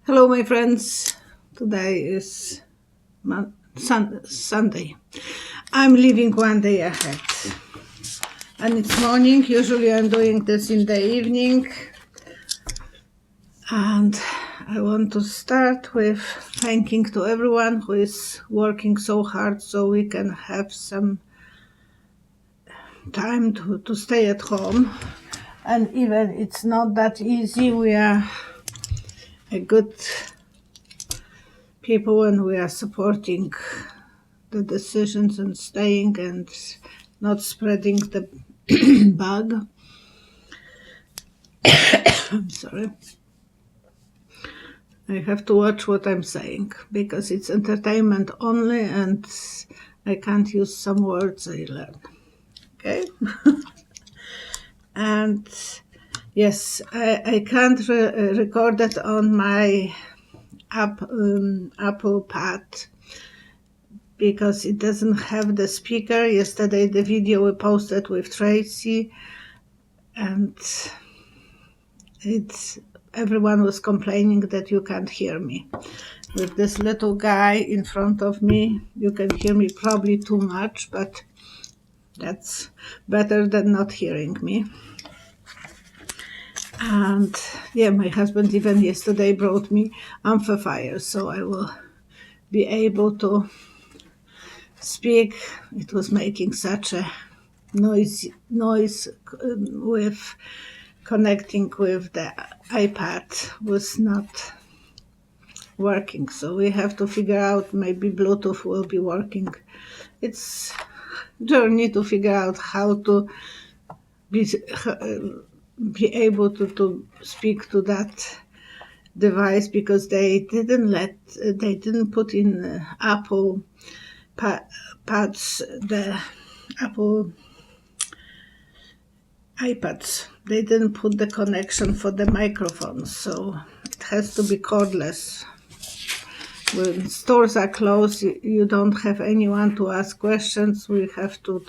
Hello, my friends. Today is Sunday. I'm leaving one day ahead. And it's morning. Usually I'm doing this in the evening. And I want to start with thanking to everyone who is working so hard so we can have some time to stay at home. And even it's not that easy. We are a good people and we are supporting the decisions and staying and not spreading the bug. I'm sorry. I have to watch what I'm saying because it's entertainment only and I can't use some words I learned. Okay? And yes, I can't record it on my Apple Pad because it doesn't have the speaker. Yesterday the video we posted with Tracy and everyone was complaining that you can't hear me. With this little guy in front of me, you can hear me probably too much, but that's better than not hearing me. And yeah, my husband even yesterday brought me amplifier, so I will be able to speak. It was making such a noise with connecting with the iPad was not working, so we have to figure out maybe Bluetooth will be working. It's journey to figure out how to be able to speak to that device because they didn't put in Apple pads, the Apple iPads. They didn't put the connection for the microphone, so it has to be cordless. When stores are closed, you don't have anyone to ask questions. We have to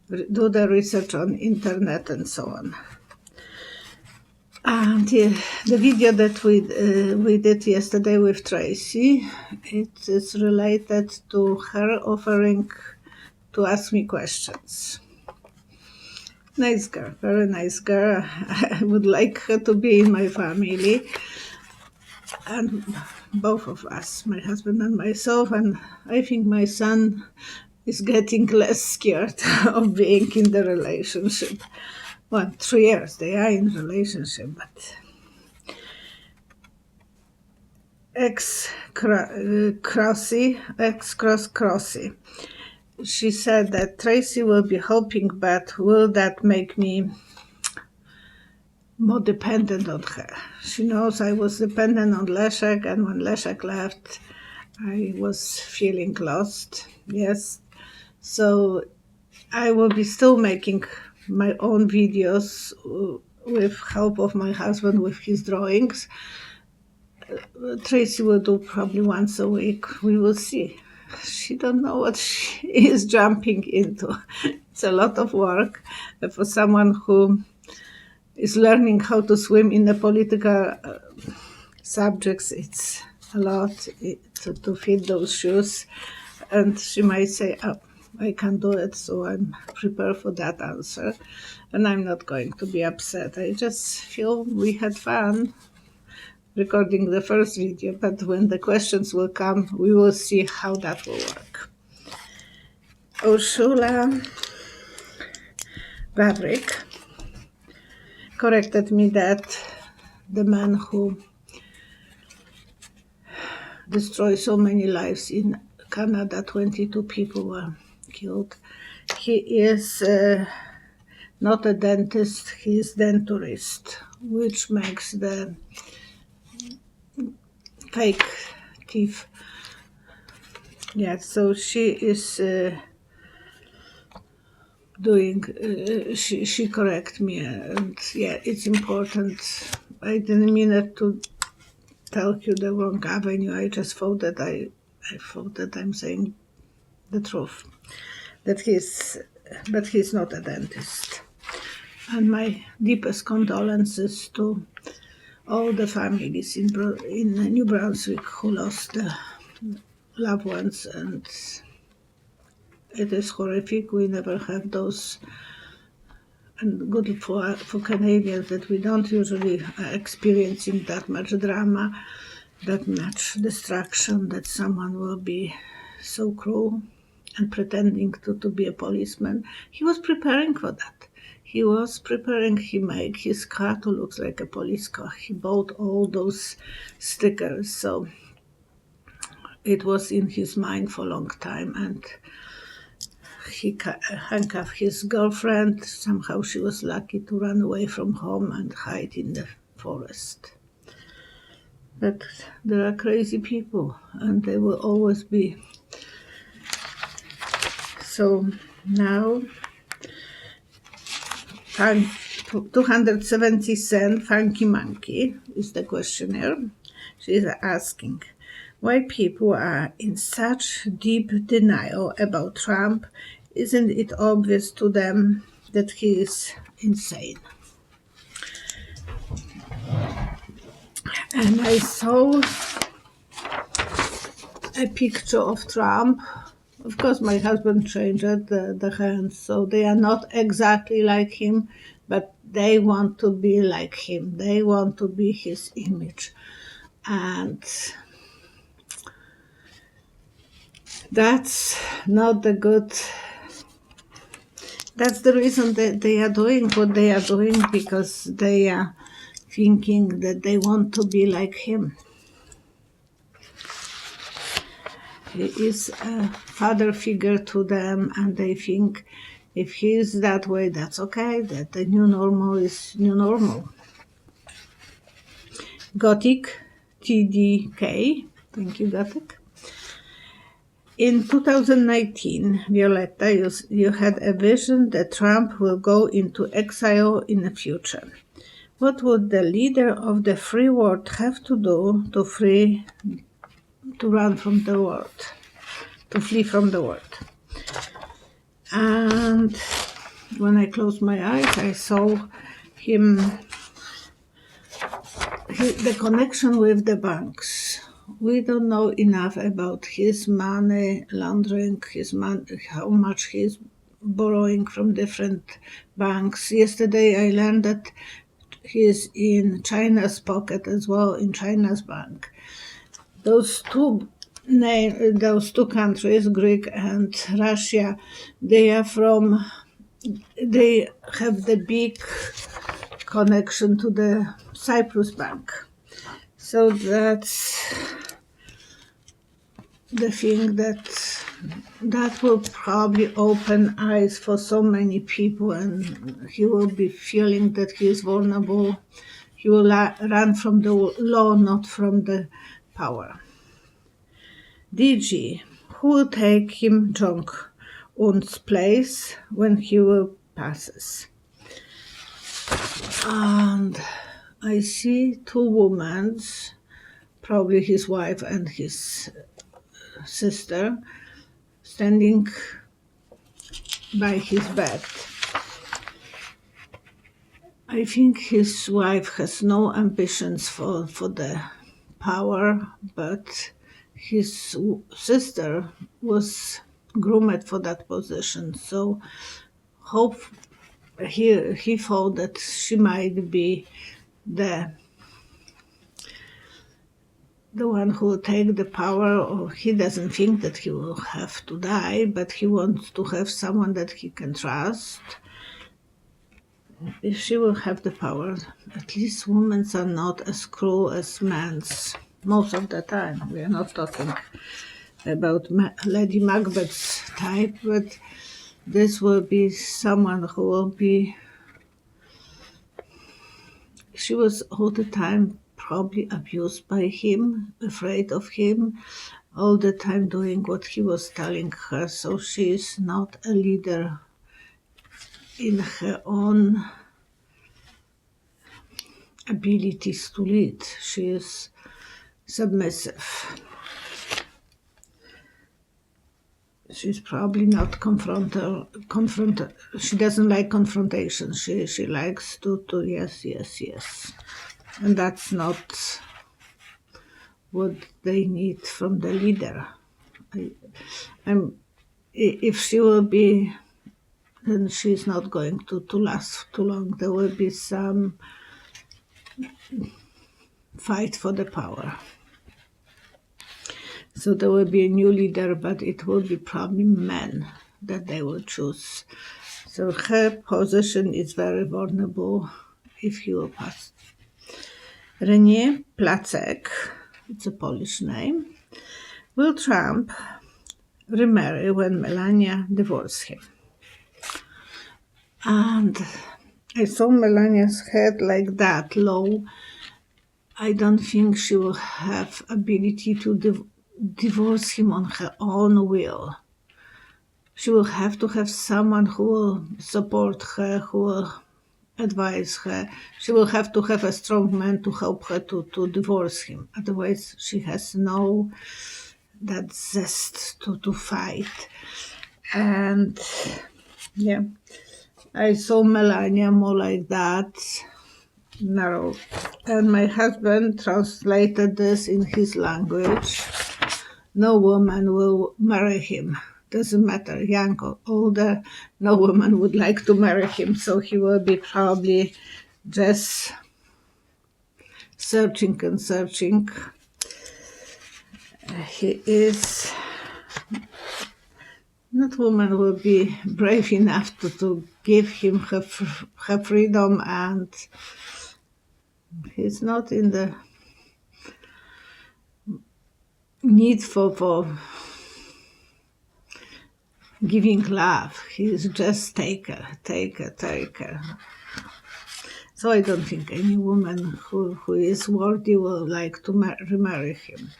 do the research on internet and so on. And the video that we did yesterday with Tracy, it is related to her offering to ask me questions. Nice girl, very nice girl. I would like her to be in my family. And both of us, my husband and myself, and I think my son is getting less scared of being in the relationship. Well, 3 years they are in relationship, but ex-Crossy, she said that Tracy will be helping, but will that make me more dependent on her? She knows I was dependent on Leszek, and when Leszek left, I was feeling lost. Yes, so I will be still making my own videos with help of my husband with his drawings. Tracy will do probably once a week. We will see. She don't know what she is jumping into. It's a lot of work for someone who is learning how to swim in the political subjects. It's a lot to fit those shoes. And she might say, oh, I can't do it, so I'm prepared for that answer. And I'm not going to be upset. I just feel we had fun recording the first video, but when the questions will come, we will see how that will work. Ursula Fabric corrected me that the man who destroyed so many lives in Canada, 22 people were killed. He is not a dentist, he is denturist, which makes the fake teeth. Yeah, so she is she correct me, and yeah, it's important. I didn't mean it to tell you the wrong avenue. I just thought that I thought that I'm saying the truth, that but he's not a dentist. And my deepest condolences to all the families in New Brunswick who lost their loved ones, and it is horrific. We never have those, and good for Canadians that we don't usually experiencing that much drama, that much destruction, that someone will be so cruel and pretending to be a policeman. He was preparing for that. He was preparing, he made his car to look like a police car. He bought all those stickers, so it was in his mind for a long time, and he handcuffed his girlfriend. Somehow she was lucky to run away from home and hide in the forest. But there are crazy people, and they will always be. So now, 270 cent Funky Monkey is the questionnaire. She is asking why people are in such deep denial about Trump. Isn't it obvious to them that he is insane? And I saw a picture of Trump. Of course, my husband changed the hands, so they are not exactly like him, but they want to be like him. They want to be his image. And that's not the good. That's the reason that they are doing what they are doing, because they are thinking that they want to be like him. He is a father figure to them, and they think if he is that way, that's okay, that the new normal is new normal. Gothic, TDK, thank you, Gothic. In 2019, Violetta, you had a vision that Trump will go into exile in the future. What would the leader of the free world have to do to run from the world, to flee from the world? And when I closed my eyes, I saw him, the connection with the banks. We don't know enough about his money laundering, how much he's borrowing from different banks. Yesterday I learned that he's in China's pocket as well, in China's bank. Those two countries, Greek and Russia, they have the big connection to the Cyprus Bank. So that's the thing that will probably open eyes for so many people, and he will be feeling that he is vulnerable. He will run from the law, not from the power. DG, who will take Kim Jong-un's place when he will passes? And I see two women, probably his wife and his sister, standing by his bed. I think his wife has no ambitions for the power, but his sister was groomed for that position. So he thought that she might be the one who will take the power, or he doesn't think that he will have to die, but he wants to have someone that he can trust. If she will have the power, at least women are not as cruel as men most of the time. We are not talking about Lady Macbeth's type, but this will be someone who will be. She was all the time probably abused by him, afraid of him, all the time doing what he was telling her. So she is not a leader in her own abilities to lead. She is submissive. She's probably not confronter. She doesn't like confrontation. She likes to yes. And that's not what they need from the leader. If she will be, then she's not going to last too long. There will be some fight for the power. So there will be a new leader, but it will be probably men that they will choose. So her position is very vulnerable if he will pass. René Placek, it's a Polish name, will Trump remarry when Melania divorces him? And I saw Melania's head like that, low. I don't think she will have ability to divorce him on her own will. She will have to have someone who will support her, who will advise her. She will have to have a strong man to help her to divorce him. Otherwise, she has no that zest to fight. And yeah, I saw Melania more like that, narrow. And my husband translated this in his language. No woman will marry him. Doesn't matter, young or older, no woman would like to marry him. So he will be probably just searching and searching. He is not woman will be brave enough to give him her freedom, and he's not in the need for giving love. He's just taker. So I don't think any woman who is worthy will like to remarry him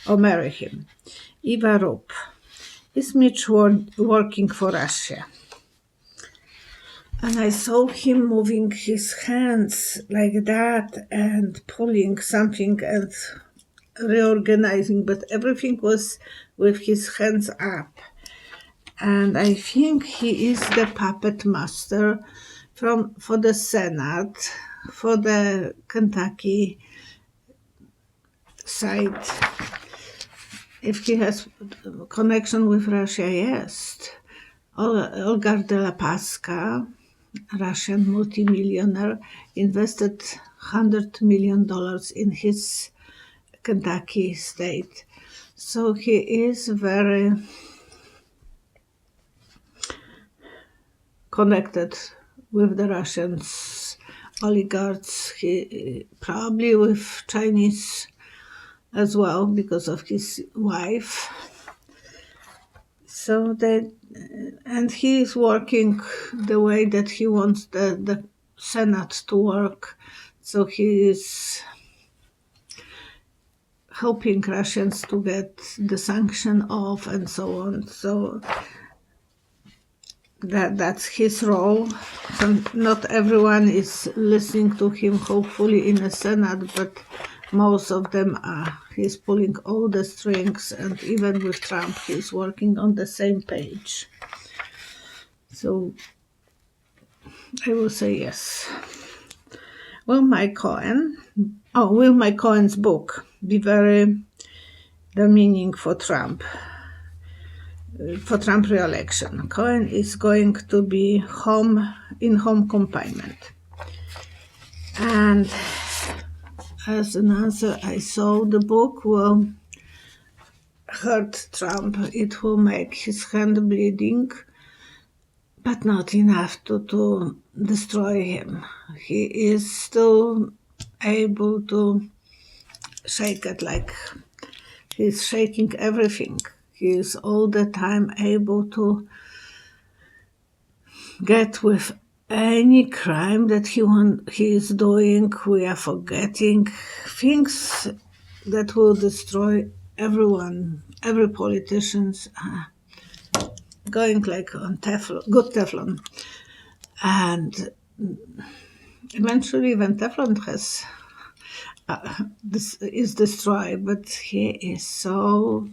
or marry him. Eva Rupp. Is Mitch working for Russia? And I saw him moving his hands like that and pulling something and reorganizing, but everything was with his hands up. And I think he is the puppet master for the Senate, for the Kentucky side. If he has connection with Russia, yes. Olga de la Pasca, Russian multimillionaire, invested $100 million in his Kentucky state. So he is very connected with the Russians oligarchs, he probably with Chinese as well because of his wife. So that, and he is working the way that he wants the Senate to work. So he is helping Russians to get the sanction off and so on. So that's his role. So not everyone is listening to him, hopefully, in the Senate, but most of them are. He's pulling all the strings, and even with Trump, he's working on the same page. So I will say yes. Will Mike Cohen's book be the meaning for Trump? For Trump re-election, Cohen is going to be in home confinement. And as an answer, I saw the book will hurt Trump. It will make his hand bleeding, but not enough to destroy him. He is still able to shake it, like he's shaking everything. He is all the time able to get with any crime that he is doing. We are forgetting things that will destroy everyone, every politician's going like on Teflon, good Teflon. And eventually even Teflon has this is destroyed, but he is so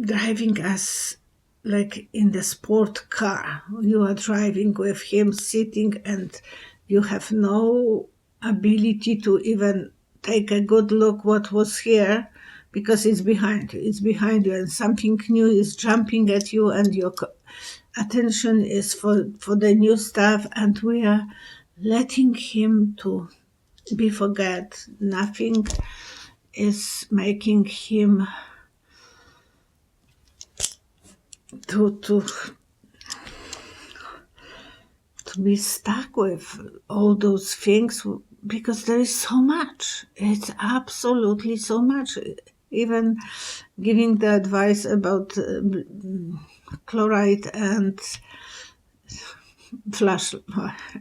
driving us like in the sport car. You are driving with him sitting and you have no ability to even take a good look what was here, because it's behind you. It's behind you, and something new is jumping at you, and your attention is for the new stuff, and we are letting him to be forget. Nothing is making him to be stuck with all those things, because there is so much. It's absolutely so much. Even giving the advice about chloride and flash.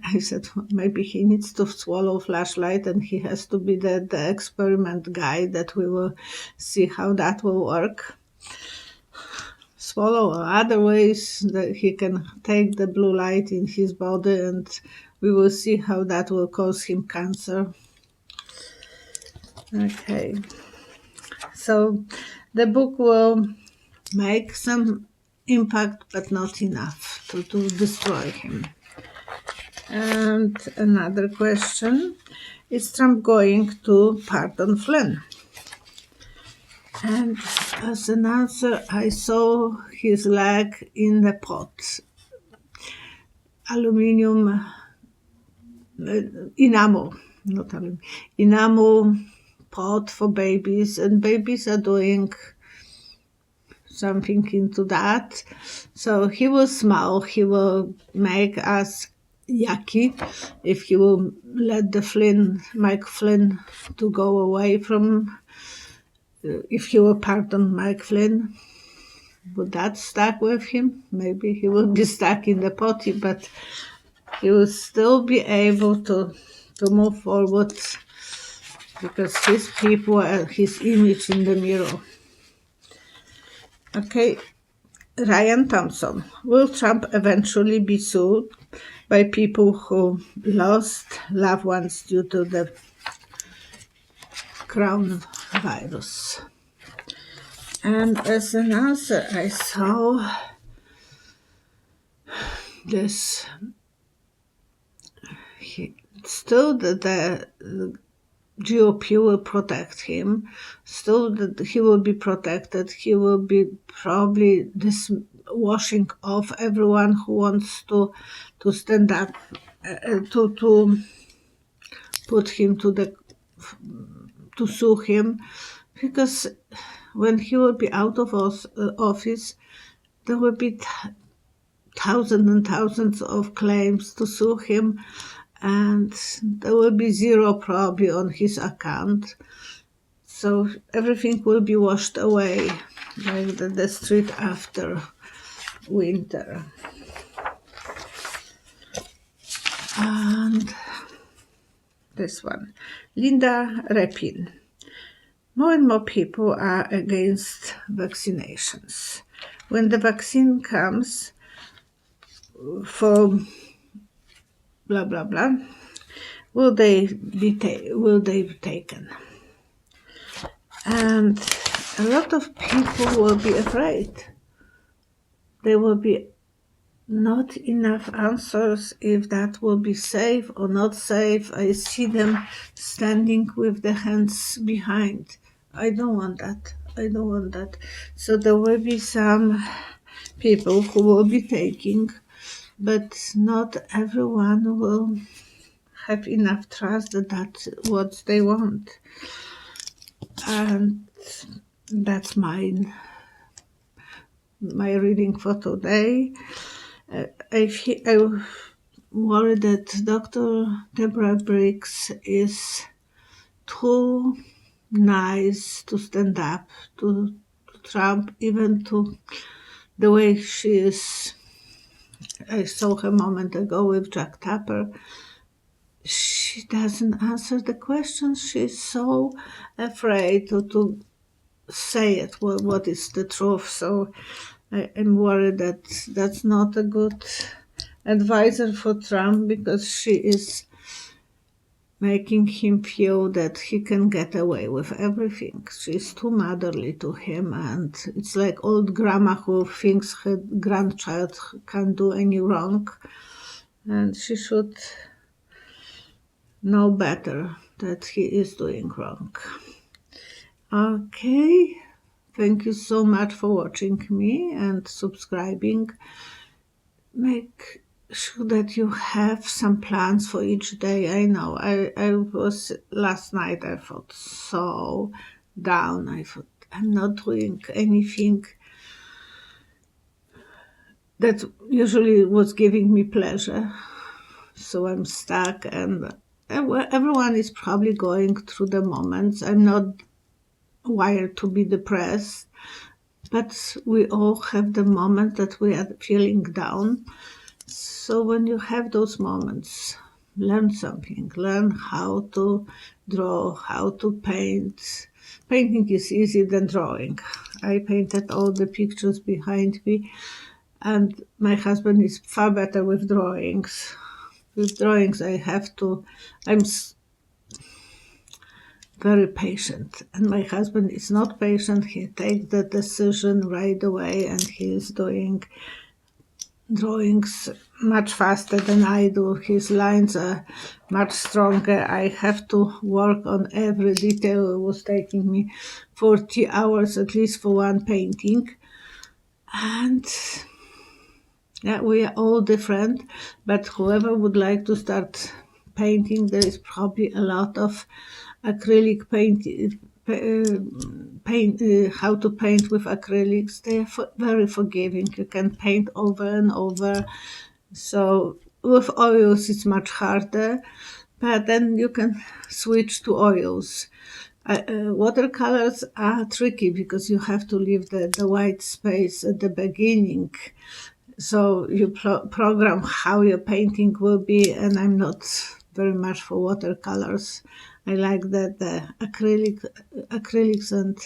I said maybe he needs to swallow flashlight, and he has to be the experiment guy that we will see how that will work. Swallow or other ways that he can take the blue light in his body, and we will see how that will cause him cancer. Okay, so the book will make some impact, but not enough to destroy him. And another question, is Trump going to pardon Flynn? And as an answer, I saw his leg in the pot. Aluminium, enamel, not aluminum, enamel pot for babies, and babies are doing something into that. So he will smile, he will make us yucky if he will let the Mike Flynn to go away from, if he will pardon Mike Flynn. Would that stuck with him? Maybe he will be stuck in the potty, but he will still be able to move forward, because his people are his image in the mirror. Okay, Ryan Thompson. Will Trump eventually be sued by people who lost loved ones due to the coronavirus? And as an answer, I saw this. Still, the GOP will protect him. Still, that he will be protected. He will be probably this washing off everyone who wants to stand up, to put him to sue him, because when he will be out of office, there will be thousands and thousands of claims to sue him, and there will be zero probably on his account. So everything will be washed away, like the street after winter. And this one, Linda Repin. More and more people are against vaccinations. When the vaccine comes for blah blah blah, will they be taken? And a lot of people will be afraid. There will be not enough answers if that will be safe or not safe. I see them standing with the hands behind. I don't want that. So there will be some people who will be taking, but not everyone will have enough trust that that's what they want. And that's my reading for today. I worry that Dr. Deborah Briggs is too nice to stand up to Trump, even to the way she is. I saw her a moment ago with Jack Tapper. She doesn't answer the questions. She's so afraid to say it, what is the truth. So I'm worried that that's not a good advisor for Trump, because she is making him feel that he can get away with everything. She's too motherly to him, and it's like old grandma who thinks her grandchild can't do any wrong, and she should know better that he is doing wrong. Okay, thank you so much for watching me and subscribing. Make sure that you have some plans for each day. I know I was last night, I felt so down. I thought I'm not doing anything that usually was giving me pleasure. So I'm stuck, and everyone is probably going through the moments. I'm not wired to be depressed, but we all have the moment that we are feeling down. So when you have those moments, learn something. Learn how to draw, how to paint. Painting is easier than drawing. I painted all the pictures behind me, and my husband is far better with drawings. With drawings, I'm very patient, and my husband is not patient. He takes the decision right away, and he is doing drawings much faster than I do. His lines are much stronger. I have to work on every detail. It was taking me 40 hours at least for one painting. And yeah, we are all different, but whoever would like to start painting, there is probably a lot of acrylic how to paint with acrylics. They are very forgiving. You can paint over and over. So with oils, it's much harder, but then you can switch to oils. Watercolors are tricky because you have to leave the white space at the beginning. So you program how your painting will be, and I'm not very much for watercolors. I like the acrylics and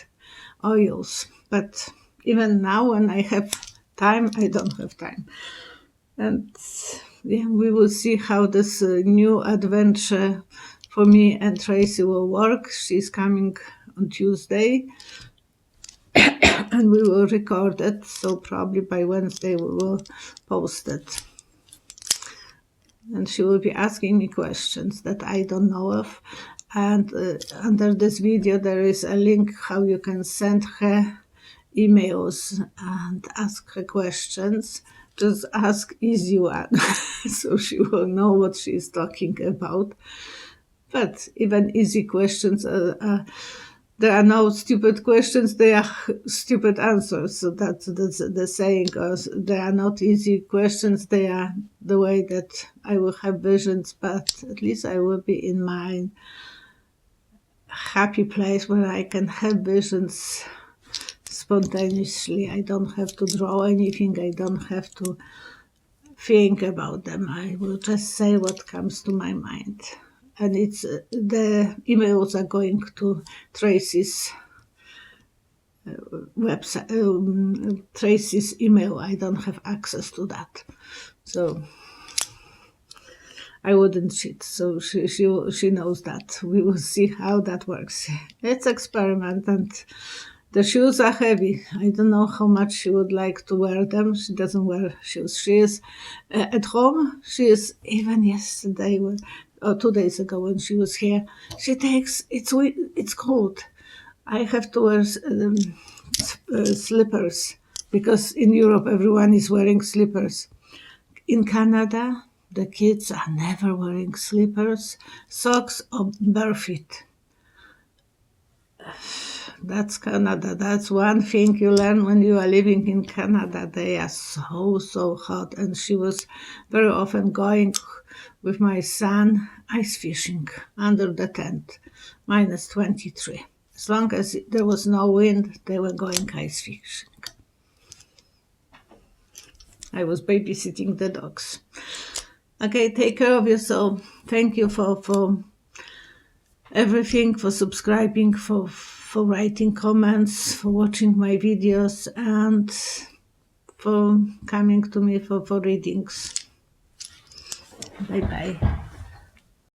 oils. But even now, when I have time, I don't have time. And yeah, we will see how this new adventure for me and Tracy will work. She's coming on Tuesday, and we will record it. So probably by Wednesday we will post it. And she will be asking me questions that I don't know of. And under this video there is a link how you can send her emails and ask her questions. Just ask easy one so she will know what she is talking about. But even easy questions, there are no stupid questions, they are stupid answers. So that's the saying. There are not easy questions, they are the way that I will have visions, but at least I will be in my happy place where I can have visions spontaneously. I don't have to draw anything, I don't have to think about them. I will just say what comes to my mind. And it's the emails are going to Tracy's website, Tracy's email. I don't have access to that, so I wouldn't cheat. So she knows that. We will see how that works. It's experiment, and the shoes are heavy. I don't know how much she would like to wear them. She doesn't wear shoes. She is at home. She is, even yesterday, or 2 days ago when she was here, she takes, it's cold. I have to wear slippers because in Europe everyone is wearing slippers. In Canada, the kids are never wearing slippers, socks, or barefoot. That's Canada. That's one thing you learn when you are living in Canada. They are so hot. And she was very often going with my son ice fishing under the tent, minus 23. As long as there was no wind, they were going ice fishing. I was babysitting the dogs. Okay, take care of yourself. Thank you for everything, for subscribing, for writing comments, for watching my videos, and for coming to me for readings. Bye-bye.